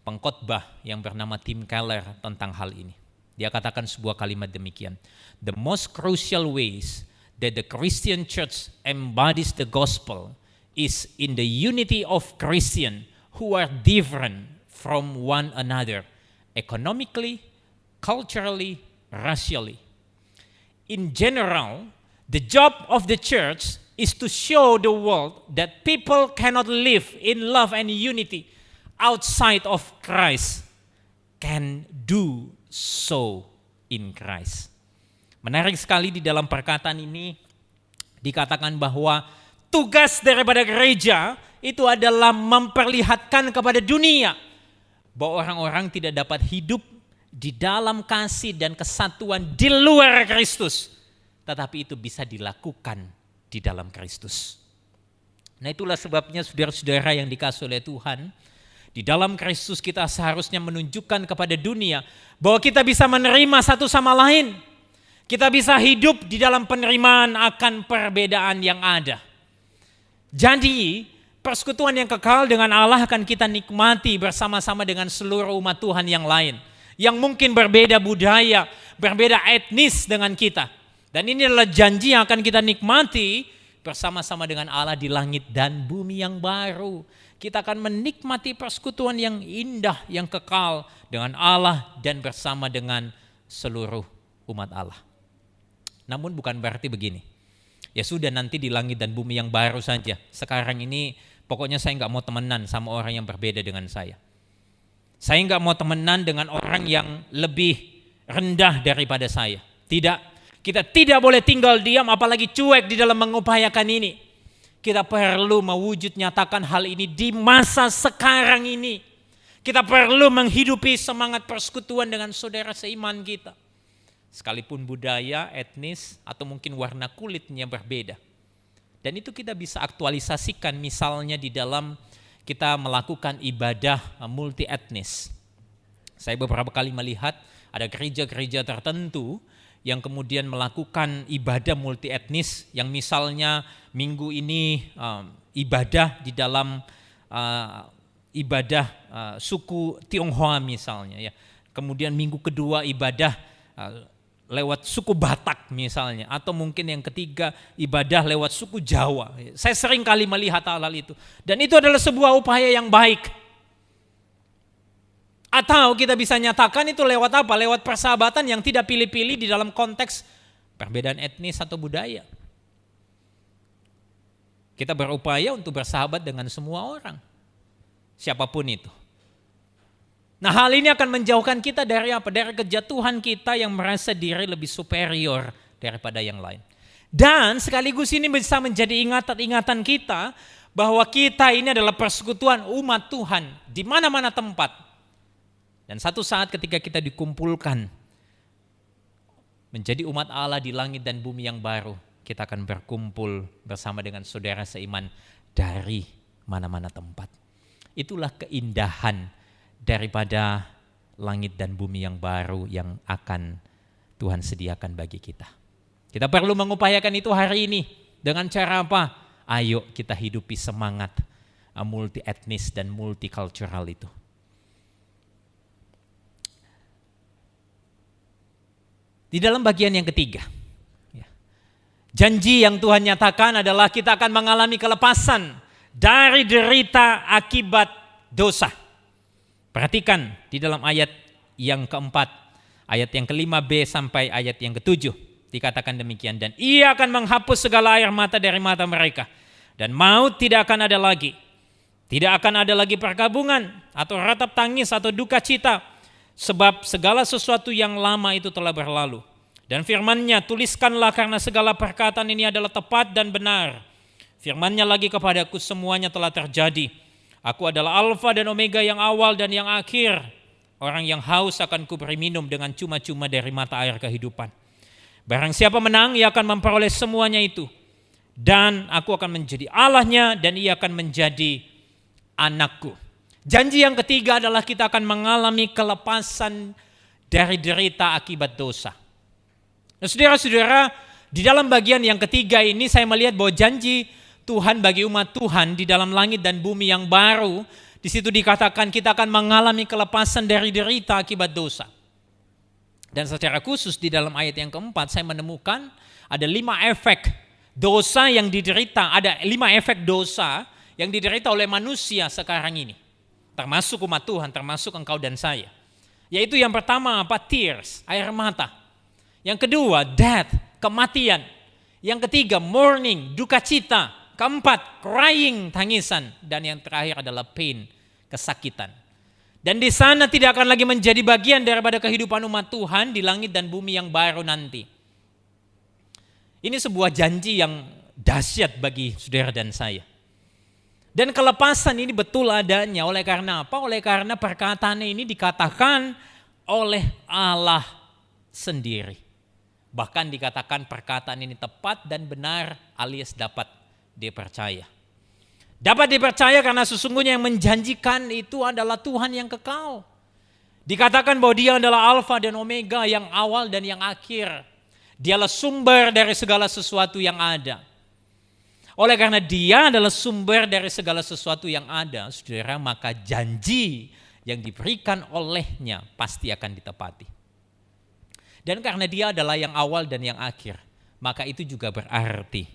pengkhotbah yang bernama Tim Keller tentang hal ini. Dia katakan sebuah kalimat demikian. The most crucial ways that the Christian church embodies the gospel is in the unity of Christians who are different from one another, economically, culturally, racially. In general, the job of the church is to show the world that people cannot live in love and unity outside of Christ, can do so in Christ. Menarik sekali di dalam perkataan ini dikatakan bahwa tugas daripada gereja itu adalah memperlihatkan kepada dunia bahwa orang-orang tidak dapat hidup di dalam kasih dan kesatuan di luar Kristus, tetapi itu bisa dilakukan di dalam Kristus. Nah, itulah sebabnya saudara-saudara yang dikasihi oleh Tuhan, di dalam Kristus kita seharusnya menunjukkan kepada dunia bahwa kita bisa menerima satu sama lain. Kita bisa hidup di dalam penerimaan akan perbedaan yang ada. Jadi, persekutuan yang kekal dengan Allah akan kita nikmati bersama-sama dengan seluruh umat Tuhan yang lain. Yang mungkin berbeda budaya, berbeda etnis dengan kita. Dan ini adalah janji yang akan kita nikmati bersama-sama dengan Allah di langit dan bumi yang baru. Kita akan menikmati persekutuan yang indah, yang kekal dengan Allah dan bersama dengan seluruh umat Allah. Namun bukan berarti begini, ya sudah nanti di langit dan bumi yang baru saja. Sekarang ini pokoknya saya nggak mau temenan sama orang yang berbeda dengan saya. Saya nggak mau temenan dengan orang yang lebih rendah daripada saya. Tidak, kita tidak boleh tinggal diam apalagi cuek di dalam mengupayakan ini. Kita perlu mewujud nyatakan hal ini di masa sekarang ini. Kita perlu menghidupi semangat persekutuan dengan saudara seiman kita. Sekalipun budaya, etnis, atau mungkin warna kulitnya berbeda. Dan itu kita bisa aktualisasikan misalnya di dalam kita melakukan ibadah multi etnis. Saya beberapa kali melihat ada gereja-gereja tertentu yang kemudian melakukan ibadah multi etnis yang misalnya minggu ini ibadah di dalam ibadah suku Tionghoa misalnya ya. Kemudian minggu kedua ibadah lewat suku Batak misalnya, atau mungkin yang ketiga ibadah lewat suku Jawa. Saya sering kali melihat hal-hal itu. Dan itu adalah sebuah upaya yang baik. Atau kita bisa nyatakan itu lewat apa? Lewat persahabatan yang tidak pilih-pilih di dalam konteks perbedaan etnis atau budaya. Kita berupaya untuk bersahabat dengan semua orang, siapapun itu. Nah, hal ini akan menjauhkan kita dari apa? Dari kejatuhan kita yang merasa diri lebih superior daripada yang lain. Dan sekaligus ini bisa menjadi ingatan kita bahwa kita ini adalah persekutuan umat Tuhan di mana-mana tempat. Dan satu saat ketika kita dikumpulkan menjadi umat Allah di langit dan bumi yang baru, kita akan berkumpul bersama dengan saudara seiman dari mana-mana tempat. Itulah keindahan daripada langit dan bumi yang baru yang akan Tuhan sediakan bagi kita. Kita perlu mengupayakan itu hari ini. Dengan cara apa? Ayo kita hidupi semangat multi etnis dan multicultural itu. Di dalam bagian yang ketiga, janji yang Tuhan nyatakan adalah kita akan mengalami kelepasan dari derita akibat dosa. Perhatikan di dalam ayat yang keempat, ayat yang ke-5b sampai ayat yang ke-7. Dikatakan demikian, dan ia akan menghapus segala air mata dari mata mereka. Dan maut tidak akan ada lagi. Tidak akan ada lagi perkabungan atau ratap tangis atau duka cita. Sebab segala sesuatu yang lama itu telah berlalu. Dan firman-Nya, tuliskanlah karena segala perkataan ini adalah tepat dan benar. Firman-Nya lagi kepadaku, semuanya telah terjadi. Aku adalah Alfa dan Omega, yang awal dan yang akhir. Orang yang haus akan kuberi minum dengan cuma-cuma dari mata air kehidupan. Barang siapa menang, ia akan memperoleh semuanya itu. Dan aku akan menjadi Allahnya dan ia akan menjadi anakku. Janji yang ketiga adalah kita akan mengalami kelepasan dari derita akibat dosa. Nah, saudara-saudara, di dalam bagian yang ketiga ini saya melihat bahwa janji Tuhan bagi umat Tuhan di dalam langit dan bumi yang baru, di situ dikatakan kita akan mengalami kelepasan dari derita akibat dosa. Dan secara khusus di dalam ayat yang keempat saya menemukan ada 5 efek dosa yang diderita, ada 5 efek dosa yang diderita oleh manusia sekarang ini. Termasuk umat Tuhan, termasuk engkau dan saya. Yaitu yang pertama apa? Tears, air mata. Yang kedua, death, kematian. Yang ketiga, mourning, duka cita. Keempat, crying, tangisan. Dan yang terakhir adalah pain, kesakitan. Dan di sana tidak akan lagi menjadi bagian daripada kehidupan umat Tuhan di langit dan bumi yang baru nanti. Ini sebuah janji yang dahsyat bagi saudara dan saya. Dan kelepasan ini betul adanya. Oleh karena apa? Oleh karena perkataan ini dikatakan oleh Allah sendiri. Bahkan dikatakan perkataan ini tepat dan benar alias dapat dipercaya. Dapat dipercaya karena sesungguhnya yang menjanjikan itu adalah Tuhan yang kekal. Dikatakan bahwa Dia adalah Alfa dan Omega, yang awal dan yang akhir. Dialah sumber dari segala sesuatu yang ada. Oleh karena Dia adalah sumber dari segala sesuatu yang ada, saudara, maka janji yang diberikan olehnya pasti akan ditepati. Dan karena Dia adalah yang awal dan yang akhir, maka itu juga berarti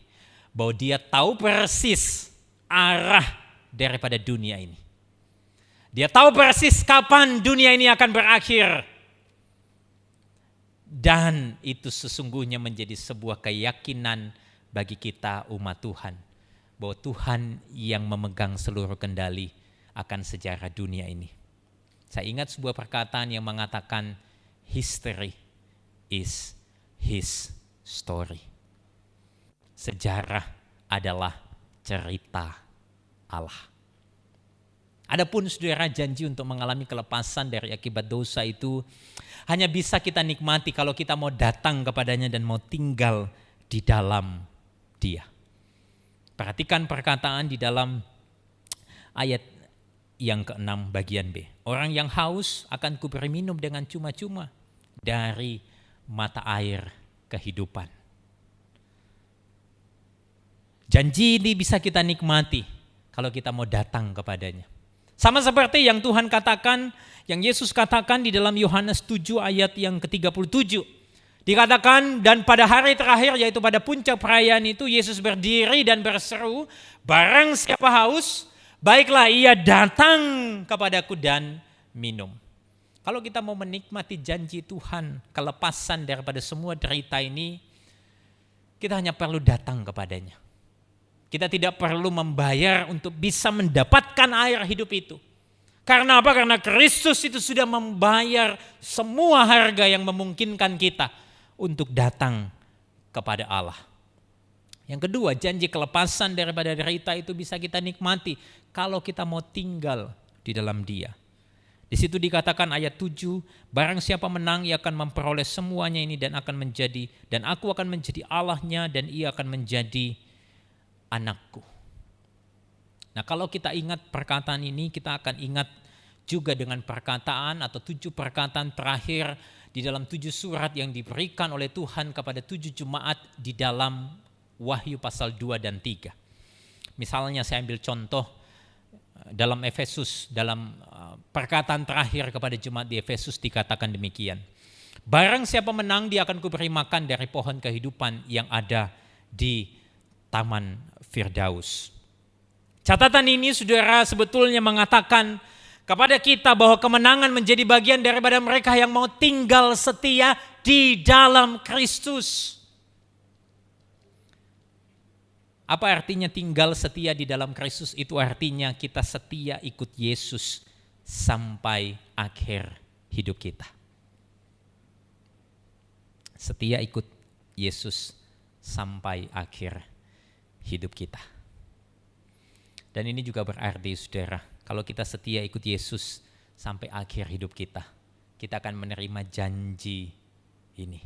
bahwa dia tahu persis arah daripada dunia ini. Dia tahu persis kapan dunia ini akan berakhir. Dan itu sesungguhnya menjadi sebuah keyakinan bagi kita umat Tuhan, bahwa Tuhan yang memegang seluruh kendali akan sejarah dunia ini. Saya ingat sebuah perkataan yang mengatakan history is his story. Sejarah adalah cerita Allah. Adapun saudara, janji untuk mengalami kelepasan dari akibat dosa itu hanya bisa kita nikmati kalau kita mau datang kepadanya dan mau tinggal di dalam Dia. Perhatikan perkataan di dalam ayat yang ke-6 bagian B. Orang yang haus akan kuberi minum dengan cuma-cuma dari mata air kehidupan. Janji ini bisa kita nikmati kalau kita mau datang kepadanya. Sama seperti yang Tuhan katakan, yang Yesus katakan di dalam Yohanes 7 ayat yang ke-37. Dikatakan, dan pada hari terakhir yaitu pada puncak perayaan itu Yesus berdiri dan berseru, barang siapa haus, baiklah ia datang kepadaku dan minum. Kalau kita mau menikmati janji Tuhan, kelepasan daripada semua derita ini, kita hanya perlu datang kepadanya. Kita tidak perlu membayar untuk bisa mendapatkan air hidup itu. Karena apa? Karena Kristus itu sudah membayar semua harga yang memungkinkan kita untuk datang kepada Allah. Yang kedua, janji kelepasan daripada derita itu bisa kita nikmati kalau kita mau tinggal di dalam Dia. Di situ dikatakan ayat 7, barang siapa menang ia akan memperoleh semuanya ini dan aku akan menjadi Allahnya dan ia akan menjadi anakku. Nah, kalau kita ingat perkataan ini, kita akan ingat juga dengan perkataan atau 7 perkataan terakhir di dalam 7 surat yang diberikan oleh Tuhan kepada 7 jemaat di dalam Wahyu pasal 2 dan 3. Misalnya saya ambil contoh dalam Efesus, dalam perkataan terakhir kepada jemaat di Efesus dikatakan demikian. Barang siapa menang dia akan kuberi makan dari pohon kehidupan yang ada di Taman Firdaus. Catatan ini saudara sebetulnya mengatakan kepada kita bahwa kemenangan menjadi bagian daripada mereka yang mau tinggal setia di dalam Kristus. Apa artinya tinggal setia di dalam Kristus? Itu artinya kita setia ikut Yesus sampai akhir hidup kita. Setia ikut Yesus sampai akhir hidup kita. Dan ini juga berarti saudara, kalau kita setia ikut Yesus sampai akhir hidup kita, kita akan menerima janji ini.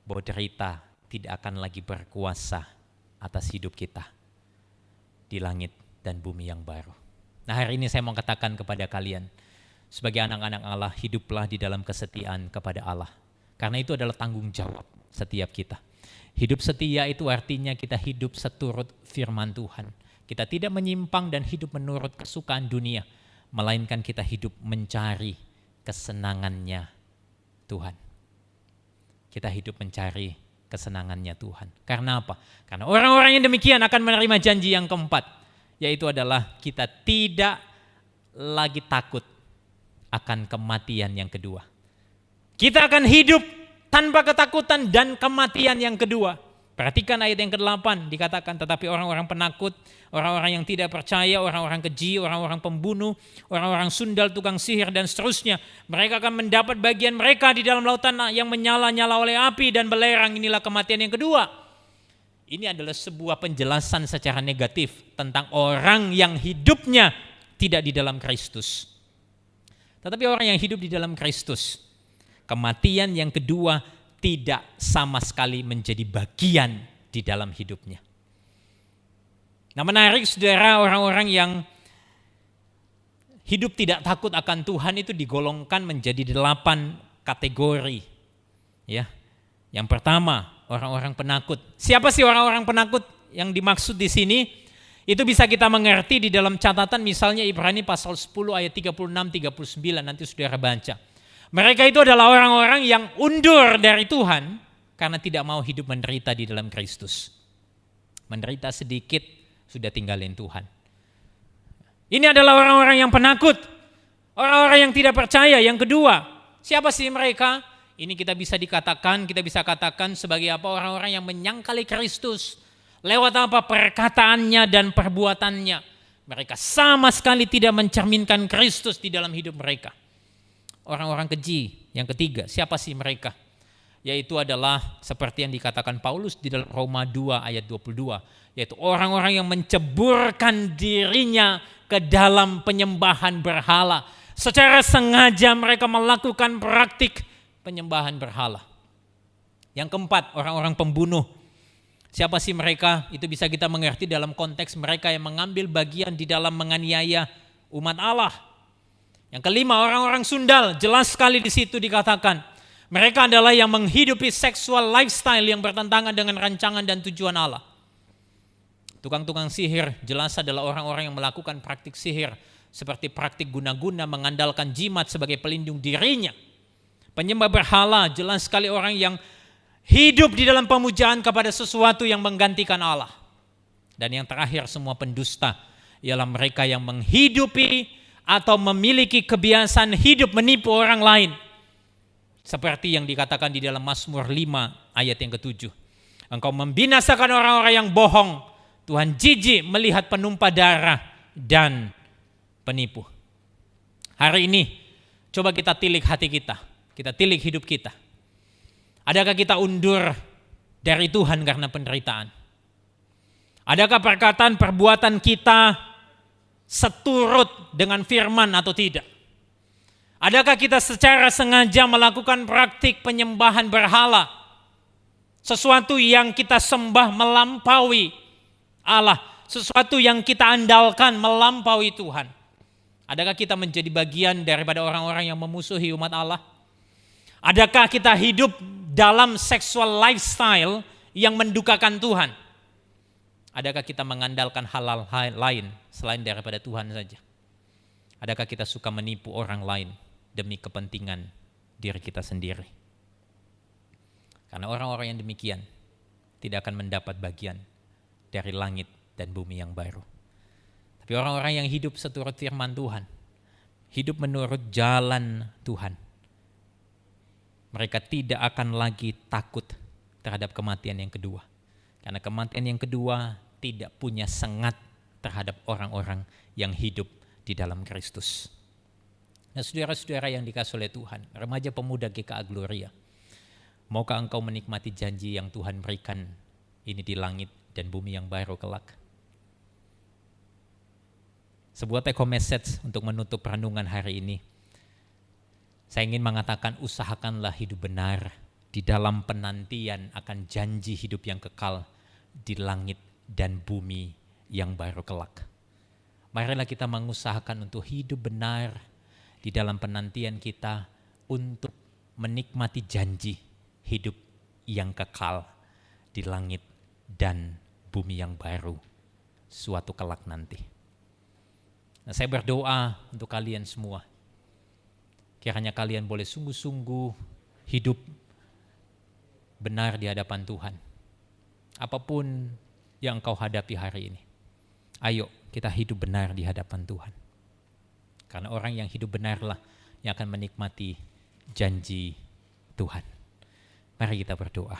Bahwa derita tidak akan lagi berkuasa atas hidup kita di langit dan bumi yang baru. Nah, hari ini saya mau katakan kepada kalian, sebagai anak-anak Allah, hiduplah di dalam kesetiaan kepada Allah. Karena itu adalah tanggung jawab setiap kita. Hidup setia itu artinya kita hidup seturut firman Tuhan. Kita tidak menyimpang dan hidup menurut kesukaan dunia, melainkan kita hidup mencari kesenangannya Tuhan. Kita hidup mencari kesenangannya Tuhan. Karena apa? Karena orang-orang yang demikian akan menerima janji yang keempat, yaitu adalah kita tidak lagi takut akan kematian yang kedua. Kita akan hidup tanpa ketakutan dan kematian yang kedua. Perhatikan ayat yang ke-8 dikatakan, tetapi orang-orang penakut, orang-orang yang tidak percaya, orang-orang keji, orang-orang pembunuh, orang-orang sundal, tukang sihir dan seterusnya, mereka akan mendapat bagian mereka di dalam lautan yang menyala-nyala oleh api dan belerang. Inilah kematian yang kedua. Ini adalah sebuah penjelasan secara negatif tentang orang yang hidupnya tidak di dalam Kristus. Tetapi orang yang hidup di dalam Kristus, kematian yang kedua tidak sama sekali menjadi bagian di dalam hidupnya. Nah, menarik saudara, orang-orang yang hidup tidak takut akan Tuhan itu digolongkan menjadi 8 kategori. Ya. Yang pertama, orang-orang penakut. Siapa sih orang-orang penakut yang dimaksud di sini? Itu bisa kita mengerti di dalam catatan misalnya Ibrani pasal 10 ayat 36-39, nanti saudara baca. Mereka itu adalah orang-orang yang undur dari Tuhan karena tidak mau hidup menderita di dalam Kristus. Menderita sedikit, sudah tinggalin Tuhan. Ini adalah orang-orang yang penakut, orang-orang yang tidak percaya. Yang kedua, siapa sih mereka? Ini kita bisa katakan sebagai apa? Orang-orang yang menyangkali Kristus. Lewat apa? Perkataannya dan perbuatannya. Mereka sama sekali tidak mencerminkan Kristus di dalam hidup mereka. Orang-orang keji. Yang ketiga, siapa sih mereka? Yaitu adalah seperti yang dikatakan Paulus di dalam Roma 2 ayat 22. Yaitu orang-orang yang menceburkan dirinya ke dalam penyembahan berhala. Secara sengaja mereka melakukan praktik penyembahan berhala. Yang keempat, orang-orang pembunuh. Siapa sih mereka? Itu bisa kita mengerti dalam konteks mereka yang mengambil bagian di dalam menganiaya umat Allah. Yang kelima, orang-orang sundal. Jelas sekali di situ dikatakan, mereka adalah yang menghidupi seksual lifestyle yang bertentangan dengan rancangan dan tujuan Allah. Tukang-tukang sihir jelas adalah orang-orang yang melakukan praktik sihir, seperti praktik guna-guna mengandalkan jimat sebagai pelindung dirinya. Penyembah berhala jelas sekali orang yang hidup di dalam pemujaan kepada sesuatu yang menggantikan Allah. Dan yang terakhir, semua pendusta ialah mereka yang menghidupi atau memiliki kebiasaan hidup menipu orang lain. Seperti yang dikatakan di dalam Mazmur 5 ayat yang ke-7. Engkau membinasakan orang-orang yang bohong. Tuhan jijik melihat penumpah darah dan penipu. Hari ini coba kita tilik hati kita. Kita tilik hidup kita. Adakah kita undur dari Tuhan karena penderitaan? Adakah perkataan perbuatan kita seturut dengan firman atau tidak? Adakah kita secara sengaja melakukan praktik penyembahan berhala? Sesuatu yang kita sembah melampaui Allah. Sesuatu yang kita andalkan melampaui Tuhan. Adakah kita menjadi bagian daripada orang-orang yang memusuhi umat Allah? Adakah kita hidup dalam sexual lifestyle yang mendukakan Tuhan? Adakah kita mengandalkan hal-hal lain selain daripada Tuhan saja? Adakah kita suka menipu orang lain demi kepentingan diri kita sendiri? Karena orang-orang yang demikian tidak akan mendapat bagian dari langit dan bumi yang baru. Tapi orang-orang yang hidup seturut firman Tuhan, hidup menurut jalan Tuhan, mereka tidak akan lagi takut terhadap kematian yang kedua. Karena kematian yang kedua tidak punya sengat terhadap orang-orang yang hidup di dalam Kristus. Nah, saudara-saudara yang dikasihi oleh Tuhan, remaja pemuda GKA Gloria, maukah engkau menikmati janji yang Tuhan berikan ini di langit dan bumi yang baru kelak? Sebuah take home message untuk menutup renungan hari ini. Saya ingin mengatakan, usahakanlah hidup benar di dalam penantian akan janji hidup yang kekal di langit dan bumi yang baru kelak. Marilah kita mengusahakan untuk hidup benar di dalam penantian kita untuk menikmati janji hidup yang kekal di langit dan bumi yang baru suatu kelak nanti. Nah, saya berdoa untuk kalian semua. Kiranya kalian boleh sungguh-sungguh hidup benar di hadapan Tuhan. Apapun yang engkau hadapi hari ini, ayo kita hidup benar di hadapan Tuhan. Karena orang yang hidup benarlah yang akan menikmati janji Tuhan. Mari kita berdoa.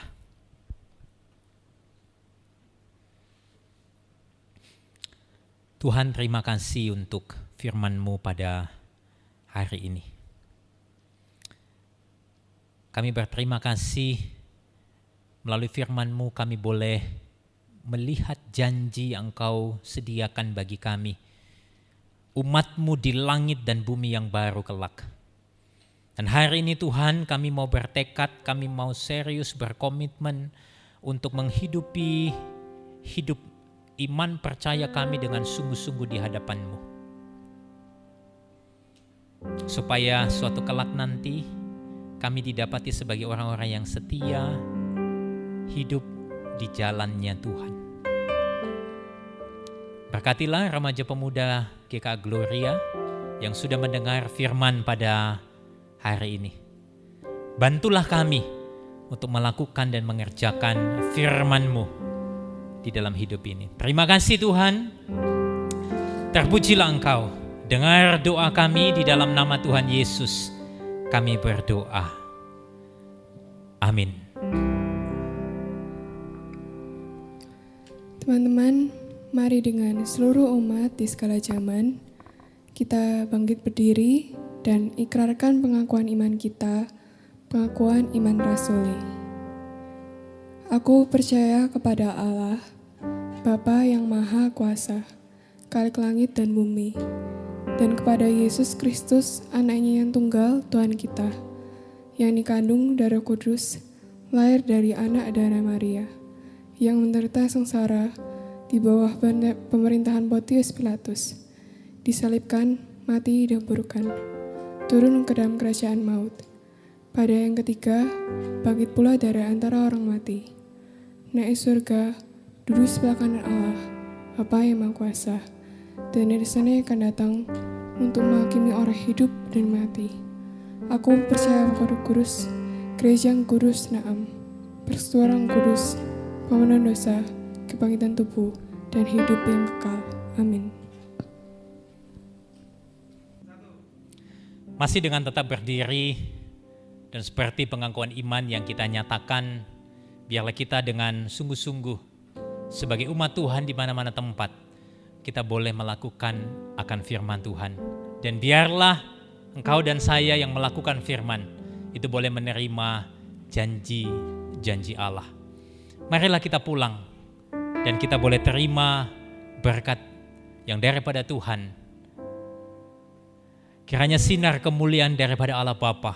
Tuhan, terima kasih untuk firman-Mu pada hari ini. Kami berterima kasih melalui firman-Mu kami boleh melihat janji yang Engkau sediakan bagi kami, umat-Mu di langit dan bumi yang baru kelak. Dan hari ini Tuhan, kami mau bertekad, kami mau serius berkomitmen untuk menghidupi hidup iman percaya kami dengan sungguh-sungguh di hadapan-Mu. Supaya suatu kelak nanti kami didapati sebagai orang-orang yang setia, hidup di jalannya Tuhan. Berkatilah remaja pemuda GKA Gloria yang sudah mendengar firman pada hari ini. Bantulah kami untuk melakukan dan mengerjakan firman-Mu di dalam hidup ini. Terima kasih Tuhan, terpujilah Engkau. Dengar doa kami di dalam nama Tuhan Yesus. Kami berdoa. Amin. Teman-teman, mari dengan seluruh umat di segala zaman, kita bangkit berdiri dan ikrarkan pengakuan iman kita, pengakuan iman rasuli. Aku percaya kepada Allah, Bapa yang Maha Kuasa, Khalik langit dan bumi, dan kepada Yesus Kristus, anaknya yang tunggal, Tuhan kita, yang dikandung dari Roh Kudus, lahir dari anak darah Maria, yang menderita sengsara di bawah pemerintahan Pontius Pilatus, disalibkan, mati, dikuburkan, turun ke dalam kerajaan maut. Pada yang ketiga, bangkit pula dari antara orang mati, naik surga, duduk sebelah kanan Allah, Bapa yang Maha Kuasa, dan dari sana akan datang untuk menghakimi orang hidup dan mati. Aku percaya kepada Kudus, gereja yang kudus, naam, persekutuan kudus, pengampunan dosa, kebangkitan tubuh, dan hidup yang kekal. Amin. Masih dengan tetap berdiri dan seperti pengakuan iman yang kita nyatakan, biarlah kita dengan sungguh-sungguh sebagai umat Tuhan di mana-mana tempat kita boleh melakukan akan firman Tuhan. Dan biarlah engkau dan saya yang melakukan firman itu boleh menerima janji-janji Allah. Marilah kita pulang dan kita boleh terima berkat yang daripada Tuhan. Kiranya sinar kemuliaan daripada Allah Bapa,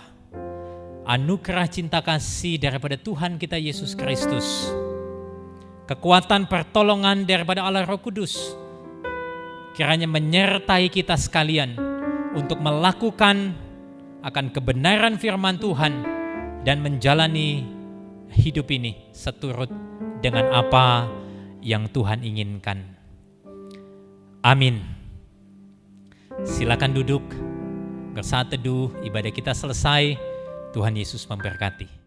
anugerah cinta kasih daripada Tuhan kita Yesus Kristus, kekuatan pertolongan daripada Allah Roh Kudus, kiranya menyertai kita sekalian untuk melakukan akan kebenaran firman Tuhan dan menjalani hidup ini seturut dengan apa yang Tuhan inginkan. Amin. Silakan duduk, bersaat teduh, ibadah kita selesai. Tuhan Yesus memberkati.